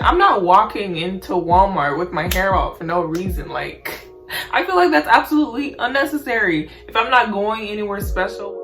I'm not walking into Walmart with my hair out for no reason. Like, I feel like that's absolutely unnecessary if I'm not going anywhere special.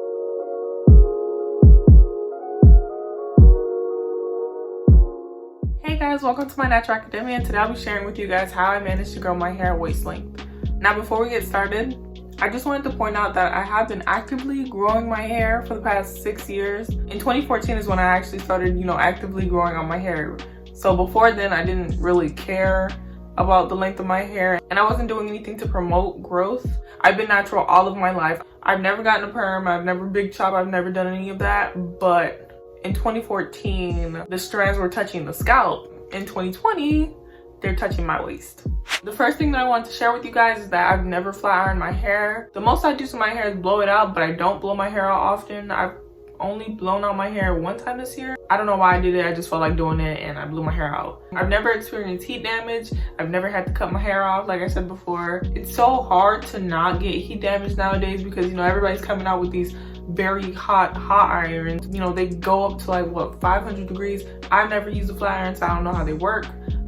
Hey guys, welcome to my Natural Academia, and today I'll be sharing with you guys how I managed to grow my hair waist length. Now before we get started, I just wanted to point out that I have been actively growing my hair for the past 6 years. In 2014 is when I actually started, actively growing out my hair. So before then, I didn't really care about the length of my hair, and I wasn't doing anything to promote growth. I've been natural all of my life. I've never gotten a perm, I've never big chop, I've never done any of that. But in 2014, the strands were touching the scalp. In 2020, they're touching my waist. The first thing that I want to share with you guys is that I've never flat ironed my hair. The most I do to my hair is blow it out, but I don't blow my hair out often. I've only blown out my hair one time this year. I don't know why I did it. I just felt like doing it and I blew my hair out. I've never experienced heat damage. I've never had to cut my hair off, like I said before. It's so hard to not get heat damage nowadays because, everybody's coming out with these very hot irons. They go up to like, what, 500 degrees. I've never used a flat iron, so I don't know how they work.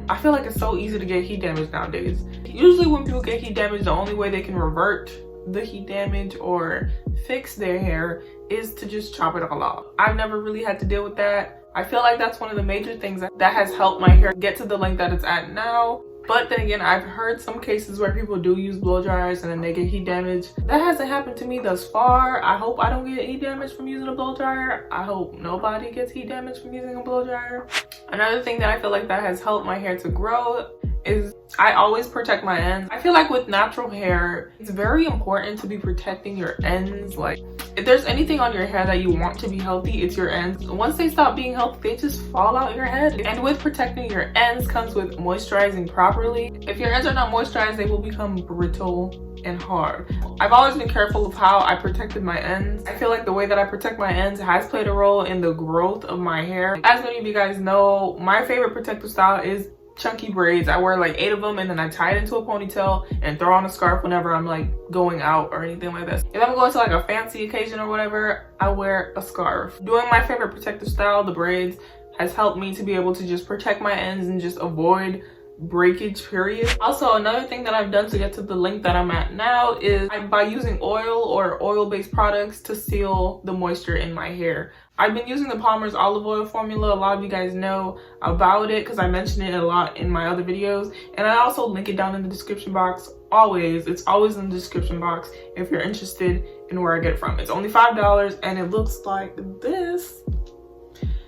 I feel like it's so easy to get heat damage nowadays. Usually when people get heat damage, the only way they can revert the heat damage or fix their hair is to just chop it all off. I've never really had to deal with that. I feel like that's one of the major things that has helped my hair get to the length that it's at now. But then again, I've heard some cases where people do use blow dryers and then they get heat damage. That hasn't happened to me thus far. I hope I don't get heat damage from using a blow dryer. I hope nobody gets heat damage from using a blow dryer. Another thing that I feel like that has helped my hair to grow is I always protect my ends. I feel like with natural hair, it's very important to be protecting your ends. Like, if there's anything on your hair that you want to be healthy, it's your ends. Once they stop being healthy, they just fall out your head. And with protecting your ends comes with moisturizing properly. If your ends are not moisturized, they will become brittle and hard. I've always been careful of how I protected my ends. I feel like the way that I protect my ends has played a role in the growth of my hair. As many of you guys know, my favorite protective style is chunky braids. I wear like 8 of them and then I tie it into a ponytail and throw on a scarf whenever I'm like going out or anything like that. If I'm going to like a fancy occasion or whatever, I wear a scarf. Doing my favorite protective style, the braids, has helped me to be able to just protect my ends and just avoid breakage, period. Also, another thing that I've done to get to the length that I'm at now is by using oil or oil-based products to seal the moisture in my hair. I've been using the Palmer's olive oil formula. A lot of you guys know about it because I mentioned it a lot in my other videos, and I also link it down in the description box. It's always in the description box if you're interested in where I get it from. It's only $5 and it looks like this.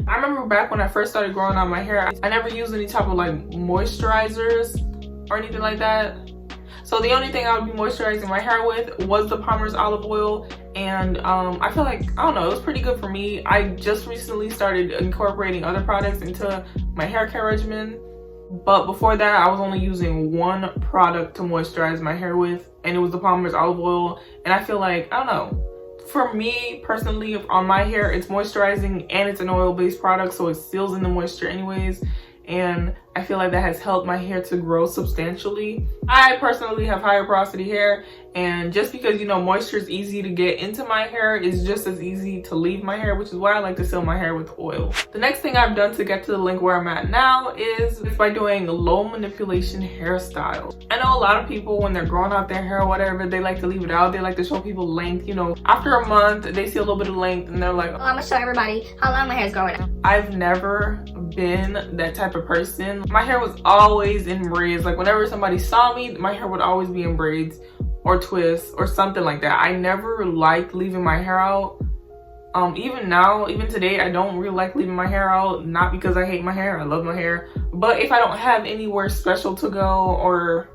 I remember back when I first started growing out my hair, I never used any type of like moisturizers or anything like that. So the only thing I would be moisturizing my hair with was the Palmer's olive oil, and I feel like, I don't know, it was pretty good for me. I just recently started incorporating other products into my hair care regimen, but before that I was only using one product to moisturize my hair with, and it was the Palmer's olive oil. And I feel like, I don't know, for me personally, on my hair, it's moisturizing and it's an oil-based product, so it seals in the moisture anyways. And I feel like that has helped my hair to grow substantially. I personally have higher porosity hair, and just because moisture is easy to get into my hair, is just as easy to leave my hair, which is why I like to seal my hair with oil. The next thing I've done to get to the length where I'm at now is by doing low manipulation hairstyles. I know a lot of people, when they're growing out their hair or whatever, they like to leave it out. They like to show people length. After a month they see a little bit of length and they're like, oh, I'm gonna show everybody how long my hair is growing. I've never been that type of person. My hair was always in braids. Like, whenever somebody saw me, my hair would always be in braids or twists or something like that. I never liked leaving my hair out. Even now, even today, I don't really like leaving my hair out. Not because I hate my hair, I love my hair, but if I don't have anywhere special to go or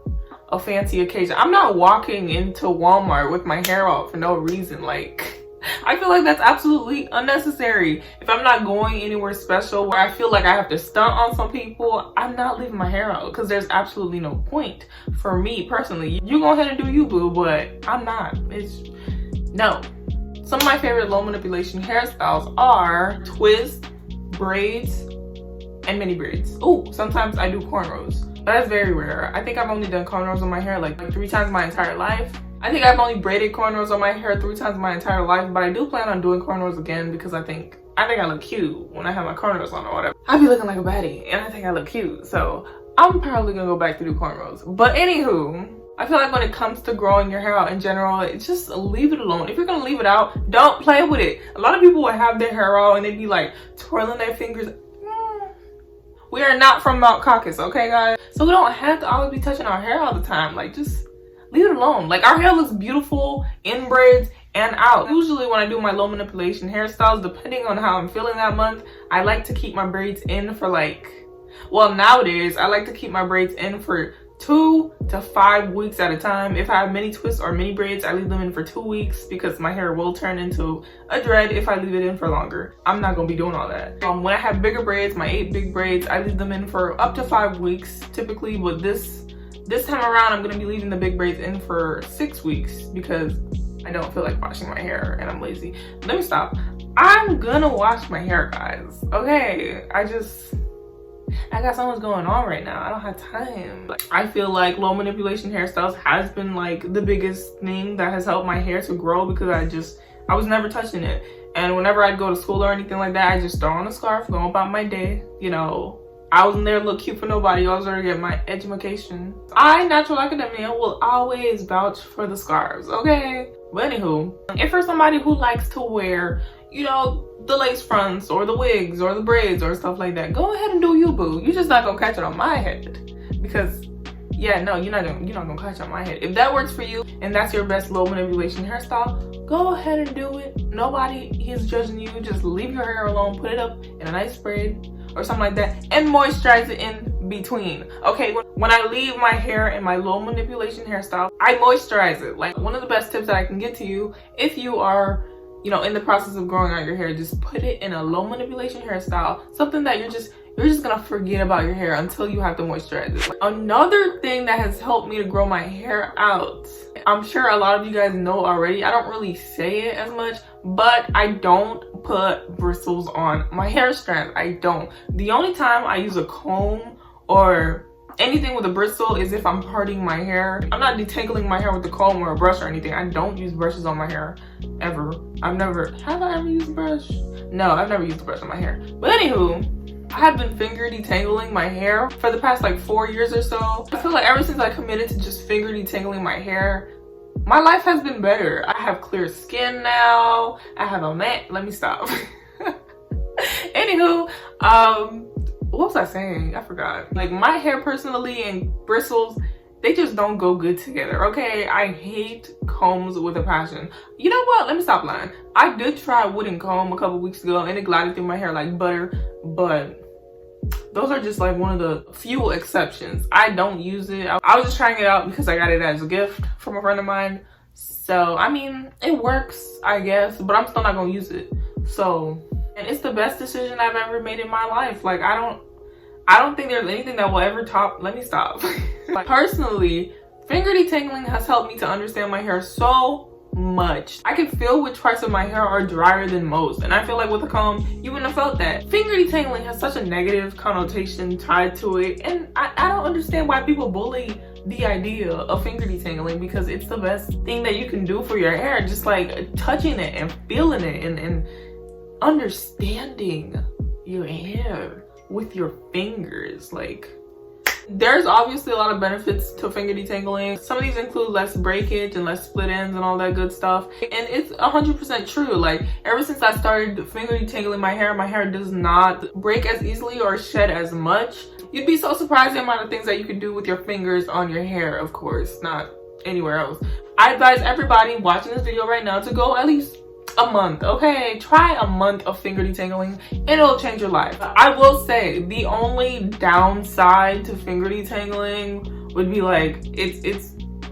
a fancy occasion, I'm not walking into Walmart with my hair out for no reason. Like, I feel like that's absolutely unnecessary. If I'm not going anywhere special where I feel like I have to stunt on some people, I'm not leaving my hair out because there's absolutely no point for me personally. You go ahead and do you, boo, but I'm not. No. Some of my favorite low manipulation hairstyles are twists, braids, and mini braids. Oh, sometimes I do cornrows, but that's very rare. I think I've only done cornrows on my hair like 3 times in my entire life. I think I've only braided cornrows on my hair 3 times in my entire life, but I do plan on doing cornrows again because I think I think I look cute when I have my cornrows on or whatever. I be looking like a baddie and I think I look cute. So I'm probably gonna go back to do cornrows. But anywho, I feel like when it comes to growing your hair out in general, just leave it alone. If you're gonna leave it out, don't play with it. A lot of people will have their hair out and they be like twirling their fingers. We are not from Mount Caucasus, okay guys? So we don't have to always be touching our hair all the time. Like, just leave it alone. Like, our hair looks beautiful in braids and out. Usually when I do my low manipulation hairstyles, depending on how I'm feeling that month, I like to keep my braids in for like, well, nowadays I like to keep my braids in for 2 to 5 weeks at a time. If I have mini twists or mini braids, I leave them in for 2 weeks because my hair will turn into a dread if I leave it in for longer. I'm not gonna be doing all that. When I have bigger braids, my 8 big braids, I leave them in for up to 5 weeks typically, but this time around I'm gonna be leaving the big braids in for 6 weeks because I don't feel like washing my hair and I'm lazy. Let me stop. I'm gonna wash my hair, guys. Okay, I got so much going on right now. I don't have time. Like, I feel like low manipulation hairstyles has been like the biggest thing that has helped my hair to grow because I was never touching it. And whenever I'd go to school or anything like that, I just throw on a scarf, go about my day. You know, I wasn't there to look cute for nobody. I was there to get my education. I, Natural Academia, will always vouch for the scarves, okay? But anywho, if you're somebody who likes to wear, you know, the lace fronts or the wigs or the braids or stuff like that, go ahead and do you, boo. You're just not gonna catch it on my head because, yeah, no, you're not gonna catch it on my head. If that works for you and that's your best low manipulation hairstyle, go ahead and do it. Nobody is judging you. Just leave your hair alone, put it up in a nice braid or something like that, and moisturize it in between. Okay, when I leave my hair in my low manipulation hairstyle, I moisturize it. Like, one of the best tips that I can get to you if you are, you know, in the process of growing out your hair, just put it in a low manipulation hairstyle, something that you're just gonna forget about your hair until you have to moisturize it. Another thing that has helped me to grow my hair out, I'm sure a lot of you guys know already, I don't really say it as much, but I don't put bristles on my hair strands. I don't. The only time I use a comb or anything with a bristle is if I'm parting my hair. I'm not detangling my hair with a comb or a brush or anything. I don't use brushes on my hair ever. Have I ever used a brush? No, I've never used a brush on my hair. But anywho, I have been finger detangling my hair for the past like 4 years or so. I feel like ever since I committed to just finger detangling my hair, my life has been better. I have clear skin now. I have a let me stop. Anywho, what was I saying? I forgot. Like, my hair personally and bristles, they just don't go good together, okay? I hate combs with a passion. You know what? Let me stop lying. I did try a wooden comb a couple weeks ago and it glided through my hair like butter, but those are just like one of the few exceptions. I don't use it. I was just trying it out because I got it as a gift from a friend of mine. So, I mean, it works, I guess, but I'm still not gonna use it. So, and it's the best decision I've ever made in my life. Like, I don't think there's anything that will ever top, let me stop. Like, personally, finger detangling has helped me to understand my hair so much. I can feel which parts of my hair are drier than most, and I feel like with a comb you wouldn't have felt that. Finger detangling has such a negative connotation tied to it, and I don't understand why people bully the idea of finger detangling because it's the best thing that you can do for your hair. Just like touching it and feeling it and understanding your hair with your fingers. Like, there's obviously a lot of benefits to finger detangling. Some of these include less breakage and less split ends and all that good stuff. And it's 100% true. Like, ever since I started finger detangling my hair does not break as easily or shed as much. You'd be so surprised the amount of things that you can do with your fingers on your hair, of course, not anywhere else. I advise everybody watching this video right now to go at least a month, okay? Try a month of finger detangling and it'll change your life. I will say the only downside to finger detangling would be like it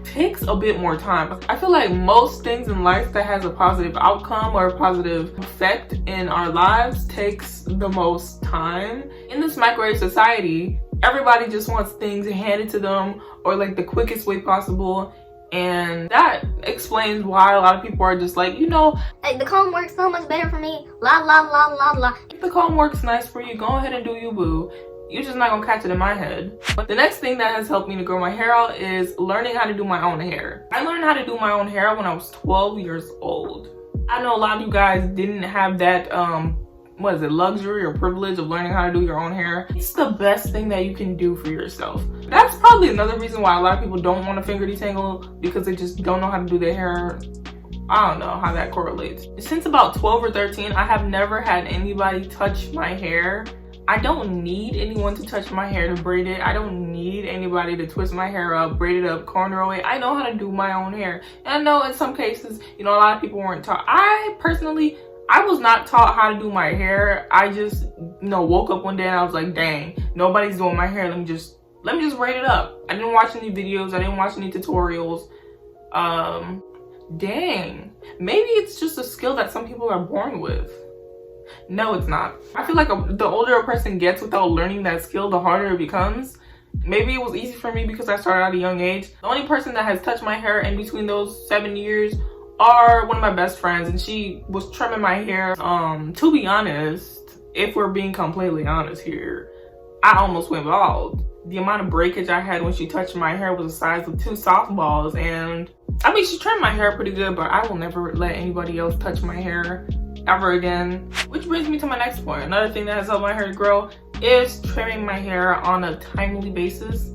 takes a bit more time. I feel like most things in life that has a positive outcome or a positive effect in our lives takes the most time. In this microwave society, everybody just wants things handed to them or like the quickest way possible. And that explains why a lot of people are just like, you know, like, the comb works so much better for me. La la la la la. If the comb works nice for you, go ahead and do you, boo. You're just not gonna catch it in my head. But the next thing that has helped me to grow my hair out is learning how to do my own hair. I learned how to do my own hair when I was 12 years old. I know a lot of you guys didn't have that what is it, luxury or privilege of learning how to do your own hair. It's the best thing that you can do for yourself. That's probably another reason why a lot of people don't want to finger detangle, because they just don't know how to do their hair. I don't know how that correlates. Since about 12 or 13, I have never had anybody touch my hair. I don't need anyone to touch my hair to braid it. I don't need anybody to twist my hair up, braid it up, cornrow it. I know how to do my own hair. And I know in some cases, you know, a lot of people weren't taught. I was not taught how to do my hair. I just, you know, woke up one day and I was like, dang, nobody's doing my hair. Let me just braid it up. I didn't watch any videos. I didn't watch any tutorials. Dang, maybe it's just a skill that some people are born with. No, it's not. I feel like the older a person gets without learning that skill, the harder it becomes. Maybe it was easy for me because I started at a young age. The only person that has touched my hair in between those 7 years are one of my best friends, and she was trimming my hair. To be honest, if we're being completely honest here, I almost went bald. The amount of breakage I had when she touched my hair was the size of 2 softballs, and I mean, she trimmed my hair pretty good, but I will never let anybody else touch my hair ever again. Which brings me to my next point. Another thing that has helped my hair to grow is trimming my hair on a timely basis.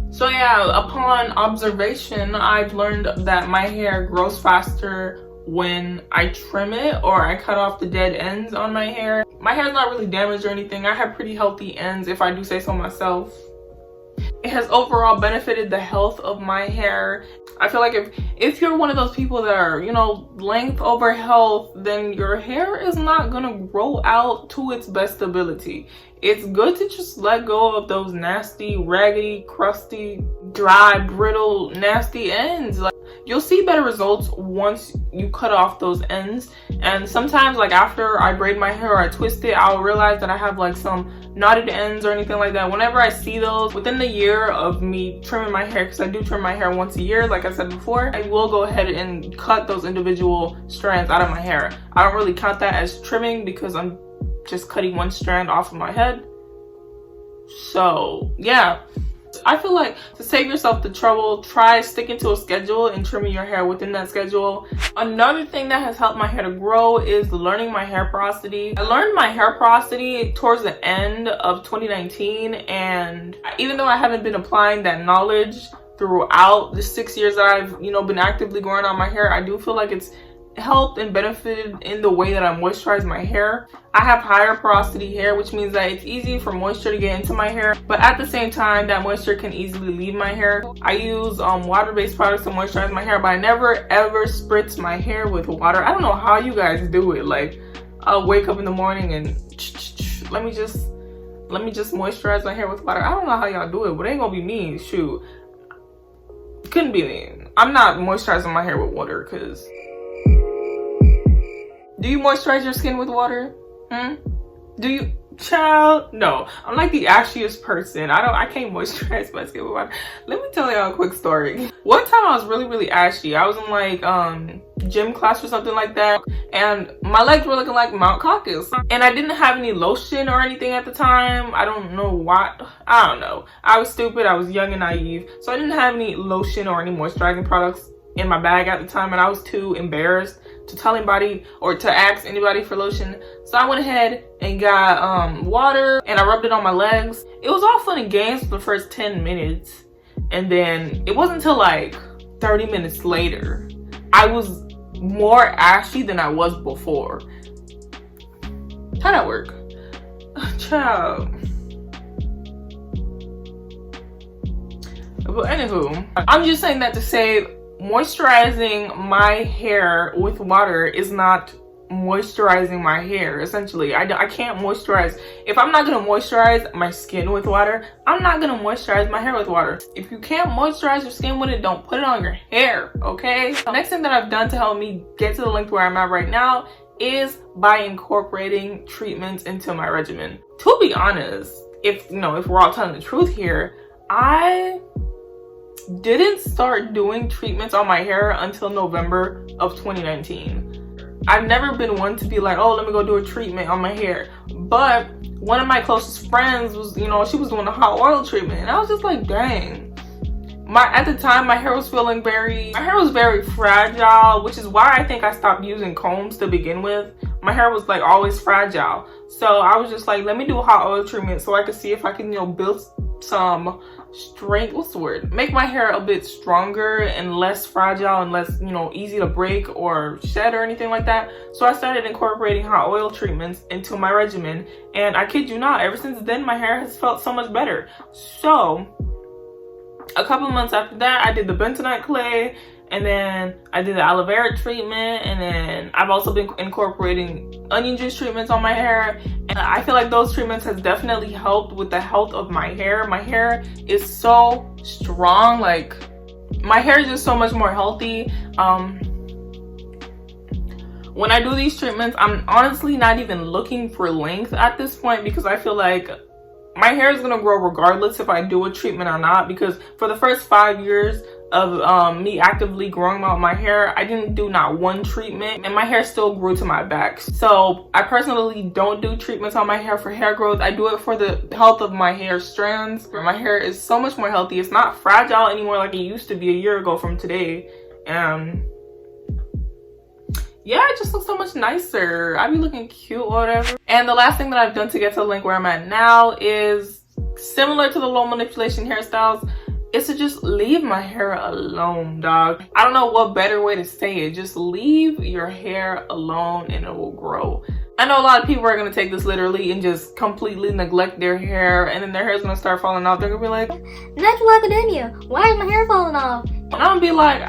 So yeah, upon observation, I've learned that my hair grows faster when I trim it or I cut off the dead ends on my hair. My hair's not really damaged or anything. I have pretty healthy ends, if I do say so myself. It has overall benefited the health of my hair. I feel like if you're one of those people that are, you know, length over health, then your hair is not gonna grow out to its best ability. It's good to just let go of those nasty, raggedy, crusty, dry, brittle, nasty ends. Like, you'll see better results once you cut off those ends. And sometimes, like, after I braid my hair or I twist it, I'll realize that I have like some knotted ends or anything like that. Whenever I see those within the year of me trimming my hair, because I do trim my hair once a year, like I said before, I will go ahead and cut those individual strands out of my hair. I don't really count that as trimming because I'm just cutting one strand off of my head. So yeah, I feel like to save yourself the trouble, try sticking to a schedule and trimming your hair within that schedule. Another thing that has helped my hair to grow is learning my hair porosity. I learned my hair porosity towards the end of 2019, and even though I haven't been applying that knowledge throughout the 6 years that I've, you know, been actively growing out my hair, I do feel like it's helped and benefited in the way that I moisturize my hair. I have higher porosity hair, which means that it's easy for moisture to get into my hair, but at the same time that moisture can easily leave my hair. I use water-based products to moisturize my hair, but I never ever spritz my hair with water. I don't know how you guys do it. Like, I'll wake up in the morning and let me just moisturize my hair with water. I don't know how y'all do it, but it ain't gonna be me. Shoot, couldn't be me. I'm not moisturizing my hair with water, because do you moisturize your skin with water? Do you? Child, no. I'm like the ashiest person. I can't moisturize my skin with water. Let me tell y'all a quick story. One time I was really ashy. I was in like gym class or something like that, and my legs were looking like Mount Caucasus, and I didn't have any lotion or anything at the time. I don't know why. I don't know. I was stupid. I was young and naive, so I didn't have any lotion or any moisturizing products in my bag at the time, and I was too embarrassed to tell anybody or to ask anybody for lotion. So I went ahead and got water, and I rubbed it on my legs. It was all fun and games for the first 10 minutes, and then it wasn't until like 30 minutes later I was more ashy than I was before. How'd that work? Child. But anywho, I'm just saying that to say moisturizing my hair with water is not moisturizing my hair. Essentially, I can't moisturize. If I'm not gonna moisturize my skin with water, I'm not gonna moisturize my hair with water. If you can't moisturize your skin with it, don't put it on your hair, okay? The next thing that I've done to help me get to the length where I'm at right now is by incorporating treatments into my regimen. To be honest, if we're all telling the truth here, I didn't start doing treatments on my hair until November of 2019. I've never been one to be like, oh, let me go do a treatment on my hair. But one of my closest friends was, she was doing a hot oil treatment, and I was just like, dang. At the time, my hair was very fragile, which is why I think I stopped using combs to begin with. my hair was like always fragile. So I was just like, let me do a hot oil treatment so I could see if I can, you know, build some strength, what's the word, make my hair a bit stronger and less fragile and less, you know, easy to break or shed or anything like that. So I started incorporating hot oil treatments into my regimen, and I kid you not, ever since then my hair has felt so much better. So a couple of months after that, I did the bentonite clay, and then I did the aloe vera treatment, and then I've also been incorporating onion juice treatments on my hair. And I feel like those treatments has definitely helped with the health of my hair. My hair is so strong, like my hair is just so much more healthy. When I do these treatments, I'm honestly not even looking for length at this point, because I feel like my hair is gonna grow regardless if I do a treatment or not, because for the first 5 years of me actively growing out my hair, I didn't do not one treatment and my hair still grew to my back. So I personally don't do treatments on my hair for hair growth. I do it for the health of my hair strands. My hair is so much more healthy. It's not fragile anymore like it used to be a year ago from today. And yeah, it just looks so much nicer. I be looking cute or whatever. And the last thing that I've done to get to the length where I'm at now is similar to the low manipulation hairstyles. It's to just leave my hair alone, dog. I don't know what better way to say it. Just leave your hair alone and it will grow. I know a lot of people are gonna take this literally and just completely neglect their hair, and then their hair is gonna start falling off. They're gonna be like, Natural Academia, why is my hair falling off? and I'm gonna be like,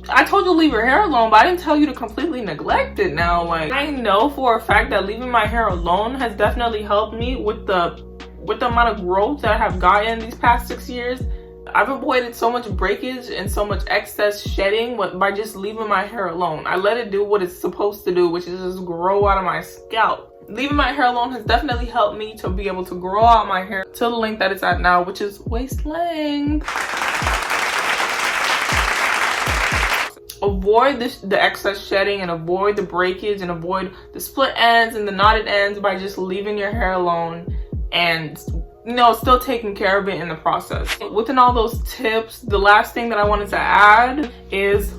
I told you to leave your hair alone, but I didn't tell you to completely neglect it now. Like, I know for a fact that leaving my hair alone has definitely helped me with the amount of growth that I have gotten these past 6 years. I've avoided so much breakage and so much excess shedding by just leaving my hair alone. I let it do what it's supposed to do, which is just grow out of my scalp. Leaving my hair alone has definitely helped me to be able to grow out my hair to the length that it's at now, which is waist length. Avoid the excess shedding and avoid the breakage and avoid the split ends and the knotted ends by just leaving your hair alone and, you know, still taking care of it in the process. Within all those tips, the last thing that I wanted to add is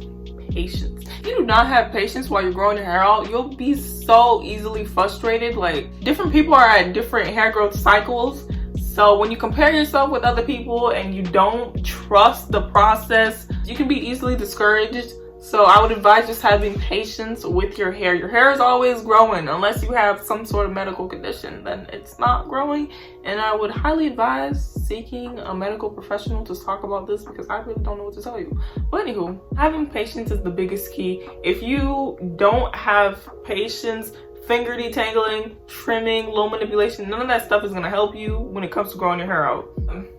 patience. If you do not have patience while you're growing your hair out, you'll be so easily frustrated. Like, different people are at different hair growth cycles. So when you compare yourself with other people and you don't trust the process, you can be easily discouraged. So I would advise just having patience with your hair. Your hair is always growing. Unless you have some sort of medical condition, then it's not growing. And I would highly advise seeking a medical professional to talk about this, because I really don't know what to tell you. But anywho, having patience is the biggest key. If you don't have patience, finger detangling, trimming, low manipulation, none of that stuff is going to help you when it comes to growing your hair out.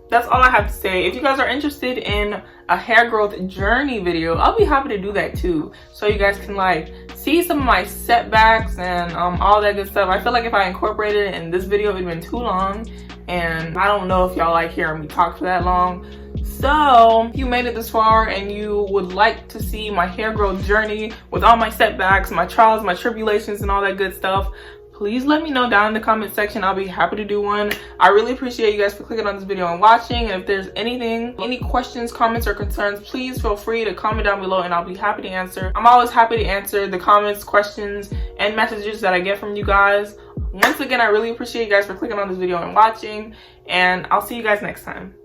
That's all I have to say. If you guys are interested in a hair growth journey video, I'll be happy to do that too, so you guys can like see some of my setbacks and all that good stuff. I feel like if I incorporated it in this video, it would have been too long, and I don't know if y'all like hearing me talk for that long. So if you made it this far and you would like to see my hair growth journey with all my setbacks, my trials, my tribulations, and all that good stuff, please let me know down in the comment section. I'll be happy to do one. I really appreciate you guys for clicking on this video and watching. And if there's any questions, comments, or concerns, please feel free to comment down below and I'll be happy to answer. I'm always happy to answer the comments, questions, and messages that I get from you guys. Once again, I really appreciate you guys for clicking on this video and watching, and I'll see you guys next time.